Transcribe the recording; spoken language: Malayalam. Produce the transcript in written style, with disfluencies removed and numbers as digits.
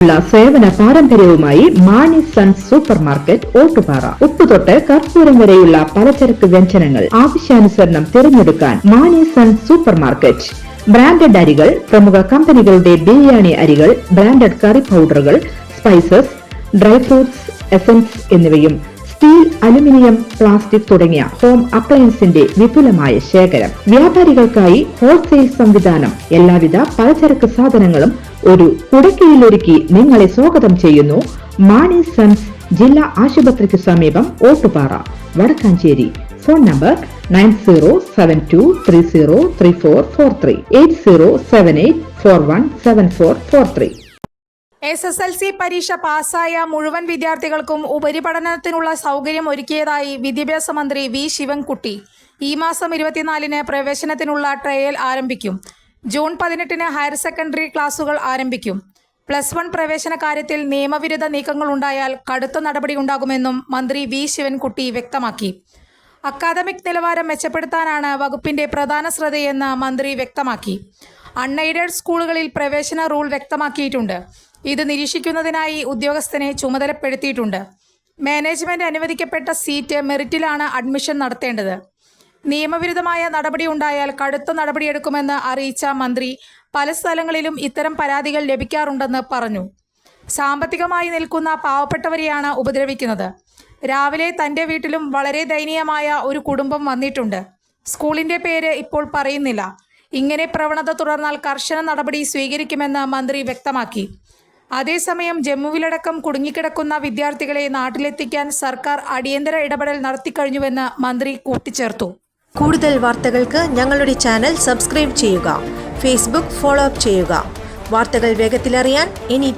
സേവന പാരമ്പര്യവുമായി Mani sons super market Ottupara. ഉപ്പുതൊട്ട് കർപ്പൂരം വരെയുള്ള പലചരക്ക് വ്യഞ്ജനങ്ങൾ ആവശ്യാനുസരണം തിരഞ്ഞെടുക്കാൻ Mani sons super market. Branded അരികൾ, പ്രമുഖ കമ്പനികളുടെ ബിരിയാണി അരികൾ, ബ്രാൻഡഡ് കറി പൗഡറുകൾ, സ്പൈസസ്, ഡ്രൈ ഫ്രൂട്ട്സ്, എസൻസ് എന്നിവയും സ്റ്റീൽ, അലുമിനിയം, പ്ലാസ്റ്റിക് തുടങ്ങിയ ഹോം അപ്ലയൻസിന്റെ വിപുലമായ ശേഖരം. വ്യാപാരികൾക്കായി ഹോൾസെയിൽ സംവിധാനം. എല്ലാവിധ പലചരക്ക് സാധനങ്ങളും ഒരു കുടക്കീഴിലൊരുക്കി നിങ്ങളെ സ്വാഗതം ചെയ്യുന്നു. മാണി സൺസ് ജില്ലാ ആശുപത്രിക്ക് സമീപം Ottupara, Vadakkanchery. Phone number 9072303443 8078417443. SSLC പരീക്ഷ പാസ്സായ മുഴുവൻ വിദ്യാർത്ഥികൾക്കും ഉപരിപഠനത്തിനുള്ള സൗകര്യം ഒരുക്കിയതായി വിദ്യാഭ്യാസ മന്ത്രി വി ശിവൻകുട്ടി. ഈ മാസം 24-ന് പ്രവേശനത്തിനുള്ള ട്രയൽ ആരംഭിക്കും. ജൂൺ 18-ന് ഹയർ സെക്കൻഡറി ക്ലാസുകൾ ആരംഭിക്കും. +1 പ്രവേശന കാര്യത്തിൽ നിയമവിരുദ്ധ നീക്കങ്ങളുണ്ടായാൽ കടുത്ത നടപടിയുണ്ടാകുമെന്നും മന്ത്രി വി ശിവൻകുട്ടി വ്യക്തമാക്കി. അക്കാദമിക് നിലവാരം മെച്ചപ്പെടുത്താനാണ് വകുപ്പിന്റെ പ്രധാന ശ്രദ്ധയെന്ന് മന്ത്രി വ്യക്തമാക്കി. അൺഎയ്ഡഡ് സ്കൂളുകളിൽ പ്രവേശന റൂൾ വ്യക്തമാക്കിയിട്ടുണ്ട്. ഇത് നിരീക്ഷിക്കുന്നതിനായി ഉദ്യോഗസ്ഥനെ ചുമതലപ്പെടുത്തിയിട്ടുണ്ട്. മാനേജ്മെന്റ് അനുവദിക്കപ്പെട്ട സീറ്റ് മെറിറ്റിലാണ് അഡ്മിഷൻ നടത്തേണ്ടത്. നിയമവിരുദ്ധമായ നടപടി ഉണ്ടായാൽ കടുത്ത നടപടിയെടുക്കുമെന്ന് അറിയിച്ച മന്ത്രി പല സ്ഥലങ്ങളിലും ഇത്തരം പരാതികൾ ലഭിക്കാറുണ്ടെന്ന് പറഞ്ഞു. സാമ്പത്തികമായി നിൽക്കുന്ന പാവപ്പെട്ടവരെയാണ് ഉപദ്രവിക്കുന്നത്. രാവിലെ തൻ്റെ വീട്ടിലും വളരെ ദയനീയമായ ഒരു കുടുംബം വന്നിട്ടുണ്ട്. സ്കൂളിൻ്റെ പേര് ഇപ്പോൾ പറയുന്നില്ല. ഇങ്ങനെ പ്രവണത തുടർന്നാൽ കർശന നടപടി സ്വീകരിക്കുമെന്ന് മന്ത്രി വ്യക്തമാക്കി. അതേസമയം ജമ്മുവിലടക്കം കുടുങ്ങിക്കിടക്കുന്ന വിദ്യാർത്ഥികളെ നാട്ടിലെത്തിക്കാൻ സർക്കാർ അടിയന്തര ഇടപെടൽ നടത്തിക്കഴിഞ്ഞുവെന്ന് മന്ത്രി കൂട്ടിച്ചേർത്തു. കൂടുതൽ വാർത്തകൾക്ക് ഞങ്ങളുടെ ചാനൽ സബ്സ്ക്രൈബ് ചെയ്യുക. ഫേസ്ബുക്ക് ഫോളോ അപ്പ് ചെയ്യുക. വാർത്തകൾ വേഗത്തിലറിയാൻ NE